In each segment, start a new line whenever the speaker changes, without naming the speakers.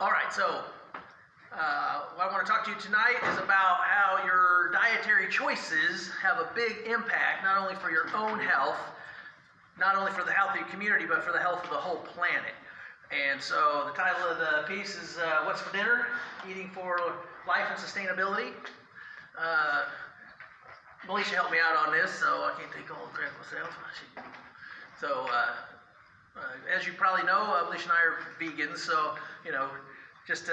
All right, so what I want to talk to you tonight is about how your dietary choices have a big impact, not only for your own health, not only for the health of your community, but for the health of the whole planet. And so the title of the piece is What's for Dinner? Eating for Life and Sustainability. Alicia helped me out on this, so I can't take all the credit myself. So, as you probably know, Alicia and I are vegans, so, just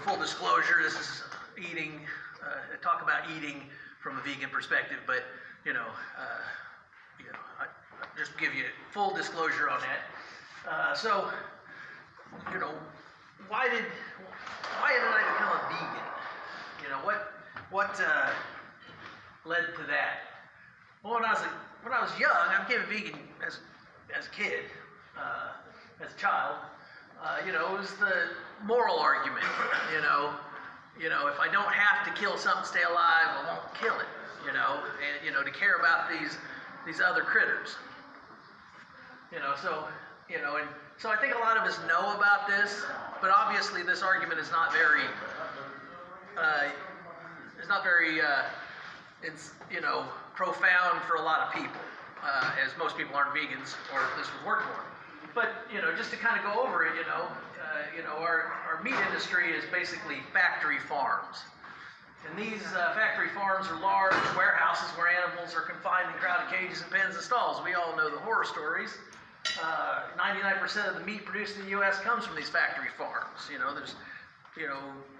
full disclosure, this is eating, talk about eating from a vegan perspective, but, I just give you full disclosure on that. Why did I become a vegan? What led to that? Well, when I was young, I became a vegan as a kid, as a child. It was the moral argument. If I don't have to kill something to stay alive, I won't kill it. And to care about these other critters. So I think a lot of us know about this, but obviously this argument is not very profound for a lot of people, as most people aren't vegans, or this would work for them. But just to kind of go over it, our meat industry is basically factory farms, and these factory farms are large warehouses where animals are confined in crowded cages and pens and stalls. We all know the horror stories. 99% of the meat produced in the U.S. comes from these factory farms.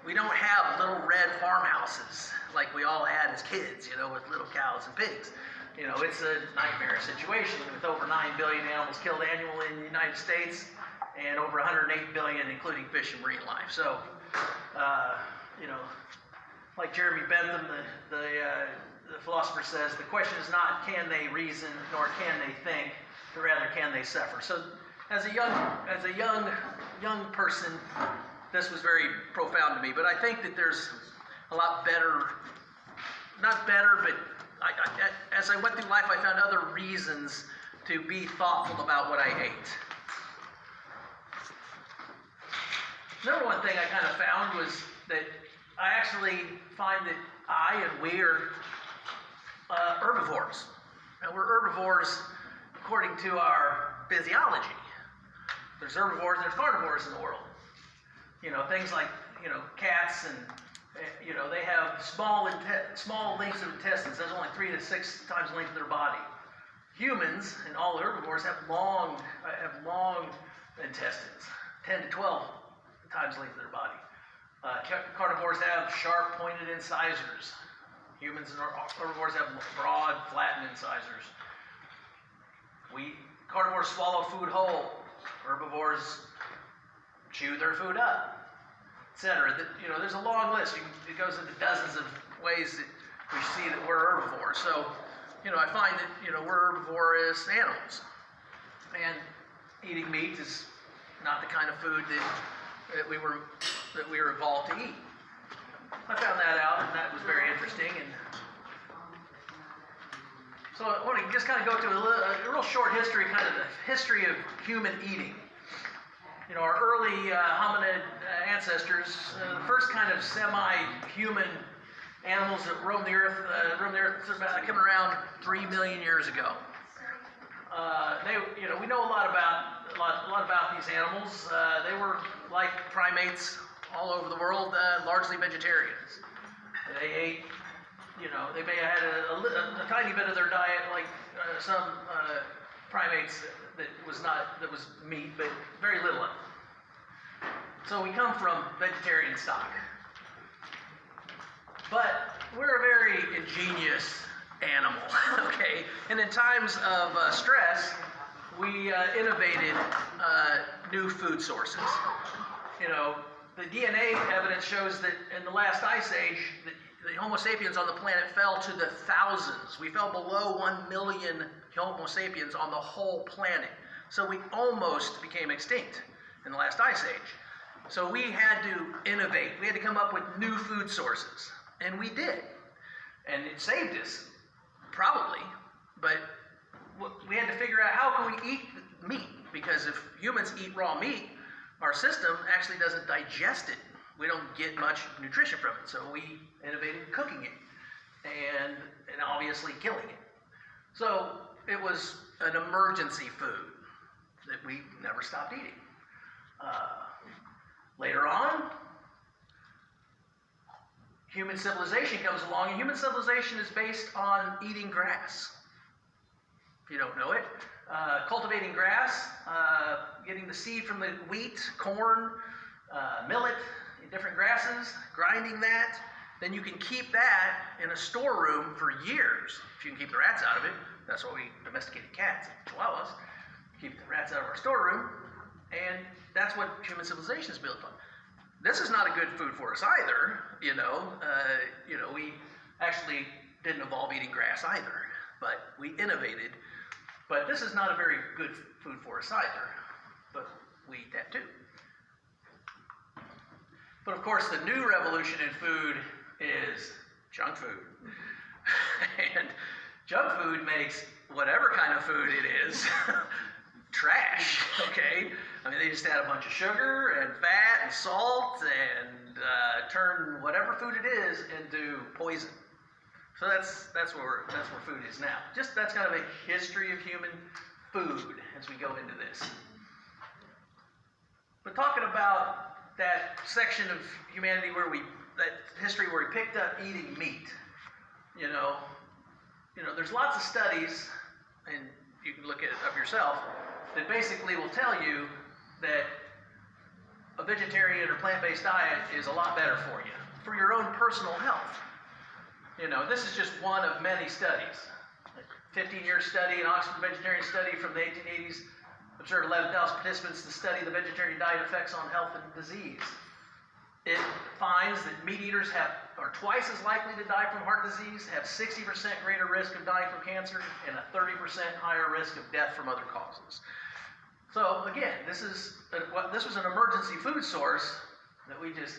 We don't have little red farmhouses like we all had as kids, with little cows and pigs. It's a nightmare situation with over 9 billion animals killed annually in the United States and over 108 billion, including fish and marine life. So, like Jeremy Bentham, the philosopher says, the question is not can they reason nor can they think, but rather can they suffer. So, as a young person, this was very profound to me. But I think that there's a lot better, not better, but as I went through life, I found other reasons to be thoughtful about what I ate. Number one thing I kind of found was that I actually find that I and we are herbivores. And we're herbivores according to our physiology. There's herbivores and there's carnivores in the world. Things like, cats and, they have small lengths of intestines. There's only 3 to 6 times the length of their body. Humans and all herbivores have long intestines, 10 to 12 times the length of their body. Carnivores have sharp, pointed incisors. Humans and herbivores have broad, flattened incisors. Carnivores swallow food whole. Herbivores chew their food up, etc. There's a long list. It goes into dozens of ways that we see that we're herbivores. So, I find that, we're herbivorous animals. And eating meat is not the kind of food that we were evolved to eat. I found that out, and that was very interesting. And so I want to just kind of go through a real short history, kind of the history of human eating. Our early hominid ancestors, the first kind of semi-human animals that roamed the earth coming around 3 million years ago. We know a lot about these animals. They were like primates all over the world, largely vegetarians. They ate, they may have had a tiny bit of their diet, like some primates that was meat, but very little of it. So we come from vegetarian stock. But we're a very ingenious animal, okay? And in times of stress, we innovated new food sources. The DNA evidence shows that in the last ice age, the Homo sapiens on the planet fell to the thousands. We fell below 1 million Homo sapiens on the whole planet. So we almost became extinct in the last ice age. So we had to innovate. We had to come up with new food sources. And we did. And it saved us, probably. But we had to figure out how can we eat meat? Because if humans eat raw meat, our system actually doesn't digest it. We don't get much nutrition from it, so we innovated cooking it and obviously killing it. So it was an emergency food that we never stopped eating. Later on, human civilization comes along, and human civilization is based on eating grass. If you don't know it, cultivating grass, getting the seed from the wheat, corn, millet, different grasses, grinding that, then you can keep that in a storeroom for years. If you can keep the rats out of it, that's why we domesticated cats and chihuahuas, keep the rats out of our storeroom, and that's what human civilization is built on. This is not a good food for us either, we actually didn't evolve eating grass either, but we innovated. But this is not a very good food for us either, but we eat that too. But of course, the new revolution in food is junk food. And junk food makes whatever kind of food it is trash, okay? I mean, they just add a bunch of sugar and fat and salt and turn whatever food it is into poison. So that's where food is now. Just that's kind of a history of human food as we go into this. But talking about that section of humanity that history where we picked up eating meat, there's lots of studies, and you can look it up yourself, that basically will tell you that a vegetarian or plant-based diet is a lot better for you, for your own personal health. This is just one of many studies. A 15-year study, an Oxford vegetarian study from the 1880s, observed 11,000 participants to study the vegetarian diet effects on health and disease. It finds that meat eaters are twice as likely to die from heart disease, have 60% greater risk of dying from cancer, and a 30% higher risk of death from other causes. So again, this was an emergency food source that we just,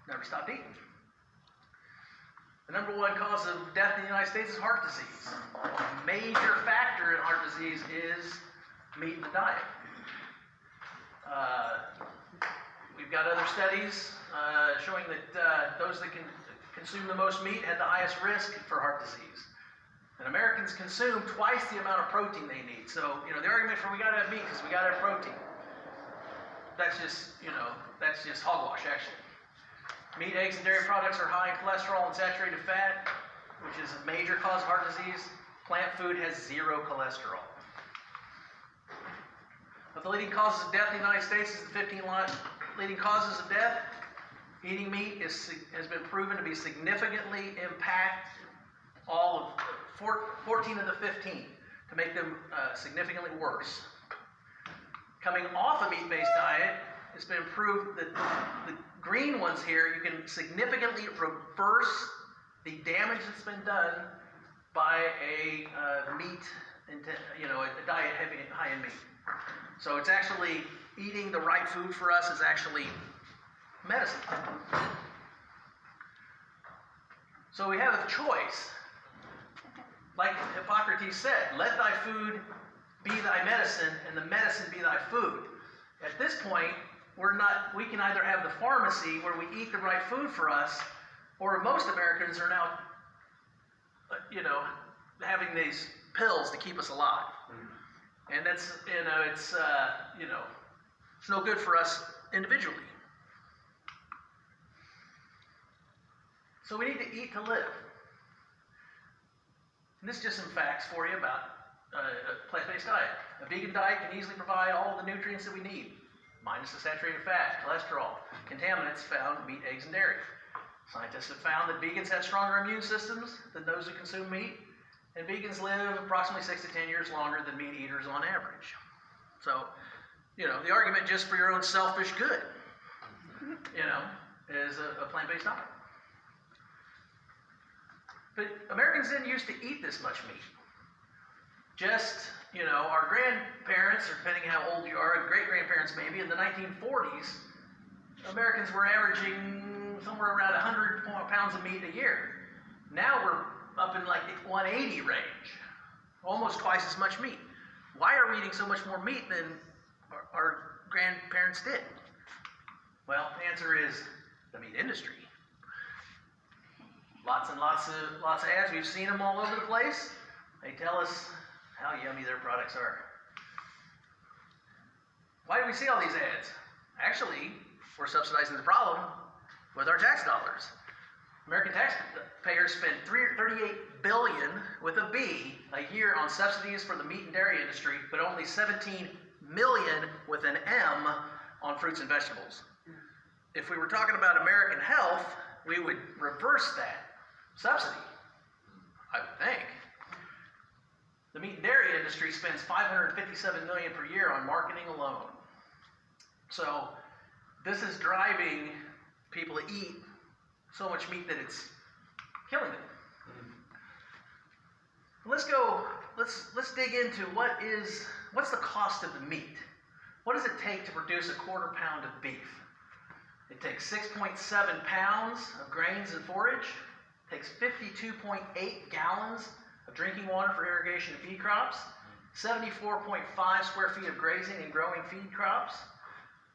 never stopped eating. The number one cause of death in the United States is heart disease. A major factor in heart disease is meat in the diet. We've got other studies showing that those that can consume the most meat had the highest risk for heart disease. And Americans consume twice the amount of protein they need. So, the argument for we got to have meat because we got to have protein. That's just hogwash, actually. Meat, eggs, and dairy products are high in cholesterol and saturated fat, which is a major cause of heart disease. Plant food has zero cholesterol. Of the leading causes of death in the United States is the 15 leading causes of death. Eating meat has been proven to be significantly impact all of 14 of the 15 to make them significantly worse. Coming off a meat-based diet, it's been proved that the green ones here, you can significantly reverse the damage that's been done by a diet high in meat. So it's actually eating the right food for us is actually medicine. So we have a choice. Like Hippocrates said, let thy food be thy medicine, and the medicine be thy food. At this point, we can either have the pharmacy where we eat the right food for us, or most Americans are now, having these pills to keep us alive. And that's, it's no good for us individually. So we need to eat to live. And this is just some facts for you about a plant-based diet. A vegan diet can easily provide all the nutrients that we need, minus the saturated fat, cholesterol, contaminants found in meat, eggs, and dairy. Scientists have found that vegans have stronger immune systems than those who consume meat, and vegans live approximately 6 to 10 years longer than meat eaters on average. So, the argument just for your own selfish good, is a plant-based diet. But Americans didn't used to eat this much meat. Just, our grandparents, or depending on how old you are, great-grandparents maybe, in the 1940s, Americans were averaging somewhere around 100 pounds of meat a year. Now we're up in like the 180 range, almost twice as much meat. Why are we eating so much more meat than our grandparents did? Well, the answer is the meat industry. Lots and lots of ads. We've seen them all over the place. They tell us how yummy their products are. Why do we see all these ads? Actually, we're subsidizing the problem with our tax dollars. American taxpayers spend $38 billion with a B a year on subsidies for the meat and dairy industry, but only $17 million with an M on fruits and vegetables. If we were talking about American health, we would reverse that subsidy, I would think. The meat and dairy industry spends $557 million per year on marketing alone. So this is driving people to eat so much meat that it's killing them. Let's dig into what's the cost of the meat? What does it take to produce a quarter pound of beef? It takes 6.7 pounds of grains and forage. It takes 52.8 gallons of drinking water for irrigation of feed crops, 74.5 square feet of grazing and growing feed crops,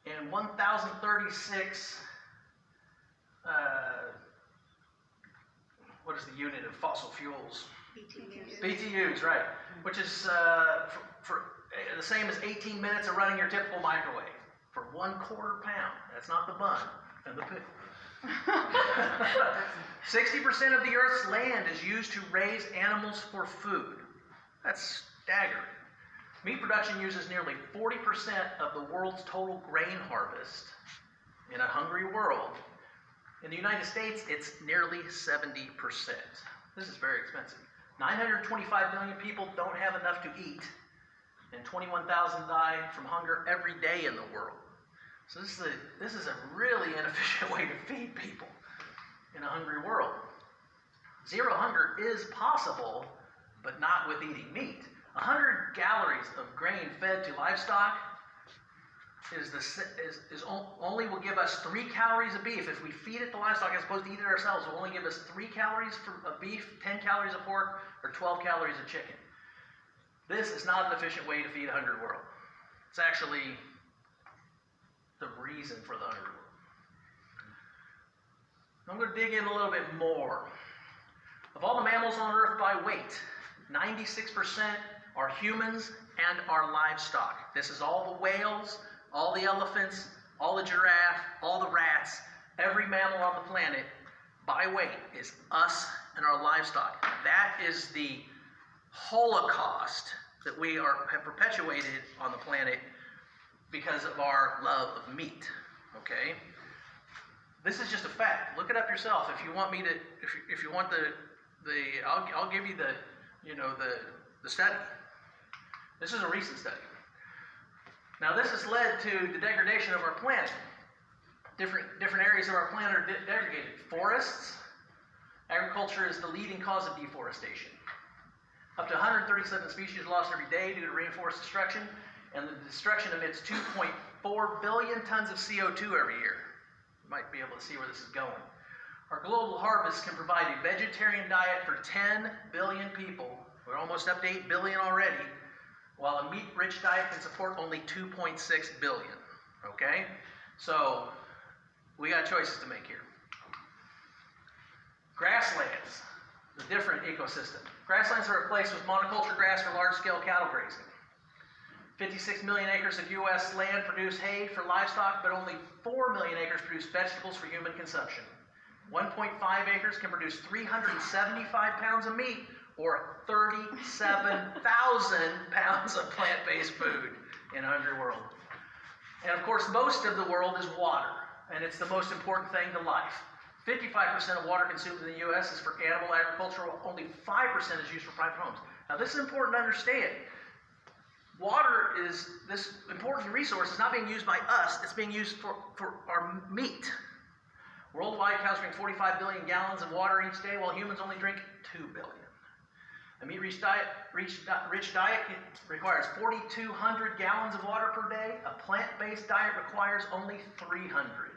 and 1,036 what is the unit of fossil fuels? BTUs, right. Which is for the same as 18 minutes of running your typical microwave for 1/4 pound. That's not the bun and the pickle. 60% of the Earth's land is used to raise animals for food. That's staggering. Meat production uses nearly 40% of the world's total grain harvest. In a hungry world, in the United States, it's nearly 70%. This is very expensive. 925 million people don't have enough to eat, and 21,000 die from hunger every day in the world. So this is a really inefficient way to feed people in a hungry world. Zero hunger is possible, but not with eating meat. 100 calories of grain fed to livestock only will give us 3 calories of beef. If we feed it to livestock as opposed to eat it ourselves, it will only give us 3 calories of beef, 10 calories of pork, or 12 calories of chicken. This is not an efficient way to feed a hungry world. It's actually the reason for the hungry world. I'm going to dig in a little bit more. Of all the mammals on Earth by weight, 96% are humans and are livestock. This is all the whales, all the elephants, all the giraffe, all the rats. Every mammal on the planet by weight is us and our livestock. That is the Holocaust that we have perpetuated on the planet because of our love of meat. Okay? This is just a fact. Look it up yourself. If you want me to, if you want I'll give you the study. This is a recent study. Now this has led to the degradation of our planet. Different areas of our planet are degraded. Forests, agriculture is the leading cause of deforestation. Up to 137 species lost every day due to rainforest destruction, and the destruction emits 2.4 billion tons of CO2 every year. You might be able to see where this is going. Our global harvest can provide a vegetarian diet for 10 billion people. We're almost up to 8 billion already, while a meat-rich diet can support only 2.6 billion. Okay? So, we got choices to make here. Grasslands, a different ecosystem. Grasslands are replaced with monoculture grass for large-scale cattle grazing. 56 million acres of U.S. land produce hay for livestock, but only 4 million acres produce vegetables for human consumption. 1.5 acres can produce 375 pounds of meat, or 37,000 pounds of plant-based food in a hungry world. And of course, most of the world is water, and it's the most important thing to life. 55% of water consumed in the U.S. is for animal agriculture, while only 5% is used for private homes. Now, this is important to understand. Water is, this important resource is not being used by us, it's being used for our meat. Worldwide, cows drink 45 billion gallons of water each day, while humans only drink 2 billion. A meat-rich diet requires 4,200 gallons of water per day. A plant-based diet requires only 300.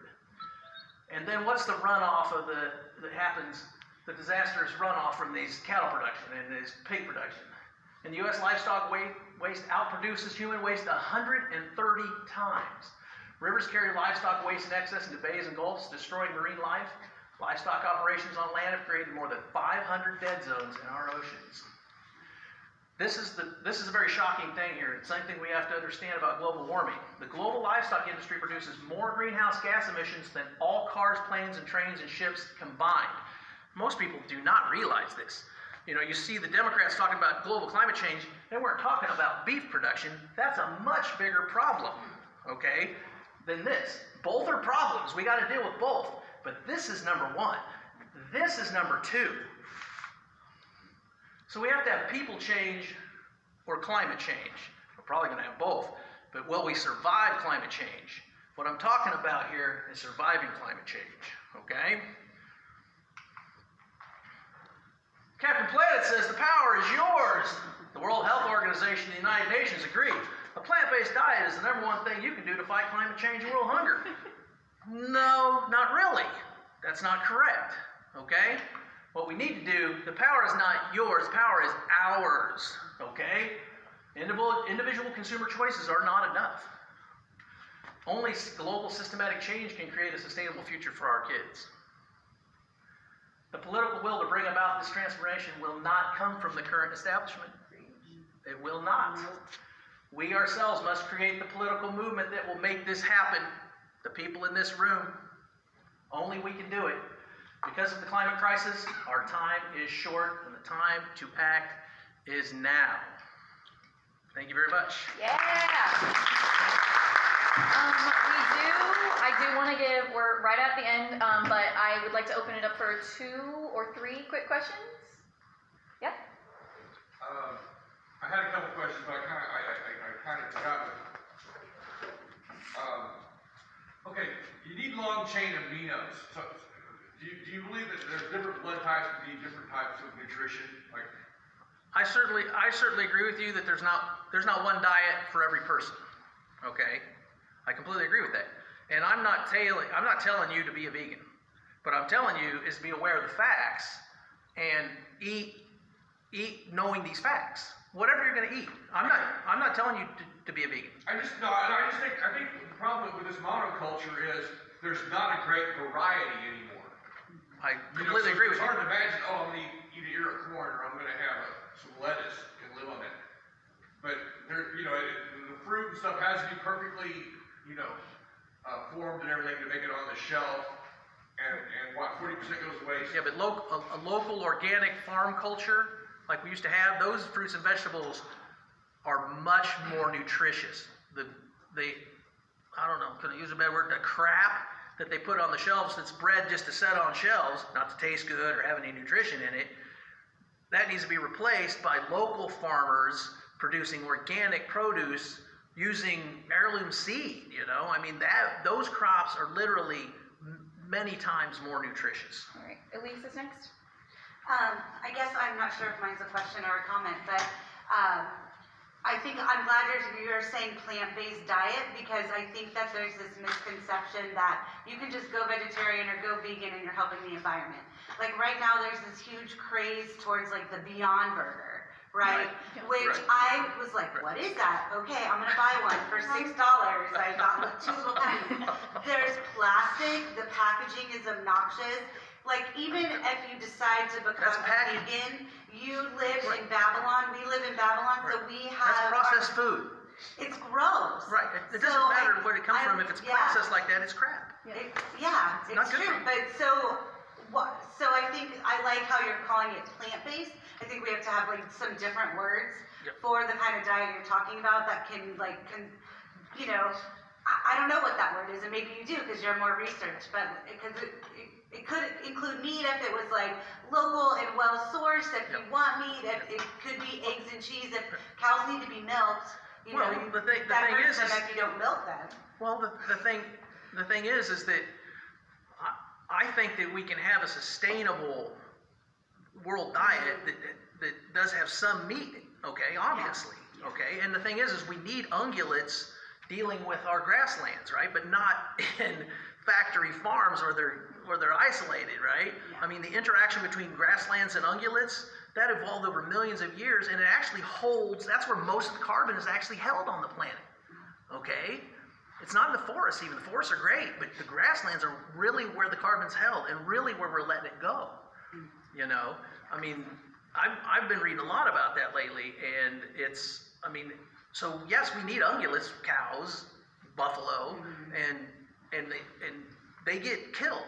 And then what's the runoff that happens, the disastrous runoff from these cattle production and this pig production? And the U.S. livestock waste outproduces human waste 130 times. Rivers carry livestock waste in excess into bays and gulfs, destroying marine life. Livestock operations on land have created more than 500 dead zones in our oceans. This is a very shocking thing here. It's something we have to understand about global warming. The global livestock industry produces more greenhouse gas emissions than all cars, planes, and trains and ships combined. Most people do not realize this. You know, you see the Democrats talking about global climate change. They weren't talking about beef production. That's a much bigger problem, okay, than this. Both are problems. We got to deal with both. But this is number one. This is number two. So we have to have people change or climate change. We're probably going to have both. But will we survive climate change? What I'm talking about here is surviving climate change, okay? Captain Planet says the power is yours. The World Health Organization and the United Nations agree. A plant-based diet is the number one thing you can do to fight climate change and world hunger. No, not really. That's not correct, okay? What we need to do, the power is not yours, power is ours, okay? Individual consumer choices are not enough. Only global systematic change can create a sustainable future for our kids. The political will to bring about this transformation will not come from the current establishment. It will not. We ourselves must create the political movement that will make this happen. The people in this room, only we can do it. Because of the climate crisis, our time is short, and the time to act is now. Thank you very much.
Yeah. I do want to give, we're right at the end, but I would like to open it up for 2 or 3 quick questions. Yeah?
I had a couple questions, but I kind of forgot. Okay, you need long chain aminos. So, do you believe that there's different blood types that need different types of nutrition? Like,
I certainly agree with you that there's not one diet for every person. Okay, I completely agree with that. And I'm not telling you to be a vegan. But I'm telling you is be aware of the facts and eat knowing these facts. Whatever you're going to eat. I'm not telling you to be a vegan.
I think the problem with this monoculture is there's not a great variety anymore.
I completely agree with you.
It's hard to imagine, I'm going to eat an ear of corn, or I'm going to have some lettuce and live on that. But the fruit and stuff has to be perfectly, formed and everything to make it on the shelf. And what, 40% goes to waste?
Yeah, but a local organic farm culture, like we used to have, those fruits and vegetables are much more nutritious. I don't know, can I use a bad word? The crap that they put on the shelves that's bred just to set on shelves, not to taste good or have any nutrition in it, that needs to be replaced by local farmers producing organic produce using heirloom seed, I mean, those crops are literally many times more nutritious.
All right, Elise is next.
I guess I'm not sure if mine's a question or a comment, but I think I'm glad you're saying plant-based diet, because I think that there's this misconception that you can just go vegetarian or go vegan and you're helping the environment. Like right now there's this huge craze towards like the Beyond Burger, right? Which I was like, what is that? Okay, I'm gonna buy one for $6. I got 2 little things. There's plastic, the packaging is obnoxious. Like, even if you decide to become a vegan, you live in Babylon, we live in Babylon, so we have...
That's processed food.
It's gross.
Right, it doesn't matter where it comes from. If it's processed like that, it's crap.
It's
not
true.
good.
But so I think I like how you're calling it plant-based. I think we have to have like some different words for the kind of diet you're talking about that can I don't know what that word is, and maybe you do because you're more research, but it could include meat if it was like local and well sourced. If you want meat, it could be eggs and cheese. If cows need to be milked,
the thing is
if you don't milk them.
Well, the thing is that I think that we can have a sustainable world diet that does have some meat. Okay, obviously.
Yeah.
Okay, and the thing is we need ungulates dealing with our grasslands, right? But not in factory farms where they're isolated, right? Yeah. I mean, the interaction between grasslands and ungulates, that evolved over millions of years, and it actually holds, that's where most of the carbon is actually held on the planet, okay? It's not in the forests even. The forests are great, but the grasslands are really where the carbon's held and really where we're letting it go, you know? I mean, I've been reading a lot about that lately, and it's, I mean, so yes, we need ungulates, cows, buffalo, and they get killed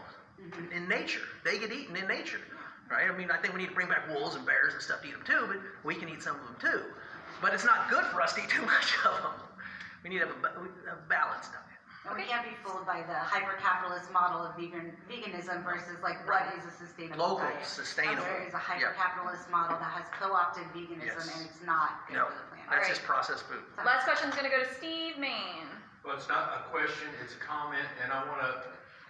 in nature. They get eaten in nature, right? I mean, I think we need to bring back wolves and bears and stuff to eat them too, but we can eat some of them too. But it's not good for us to eat too much of them. We need to have a balanced diet.
And we can't be fooled by the hyper-capitalist model of veganism versus like what is a sustainable
Local,
diet.
sustainable.
There is a hyper-capitalist model that has co-opted veganism
Yes.
and it's not good
No,
for the planet.
that's
Alright.
just processed food.
Last question is going to go to Steve Main.
Well, it's not a question, it's a comment, and I want to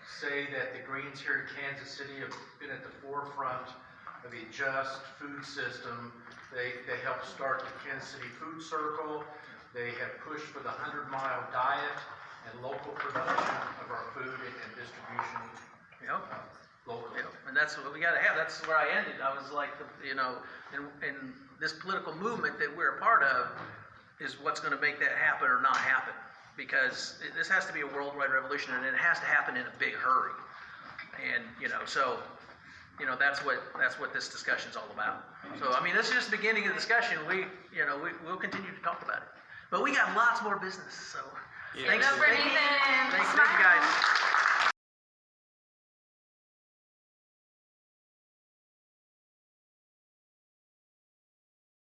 say that the Greens here in Kansas City have been at the forefront of the just food system. They helped start the Kansas City Food Circle. They have pushed for the 100-mile diet and local production of our food and distribution
Yep.
locally.
Yep. And that's what we got to have. That's where I ended. I was like, you know, and this political movement that we're a part of is what's going to make that happen or not happen. Because this has to be a worldwide revolution, and it has to happen in a big hurry. And you know, so you know that's what this discussion's all about. So I mean, this is just the beginning of the discussion. We'll continue to talk about it, but we got lots more business. So thanks,
Go for
thank you
Nathan.
guys.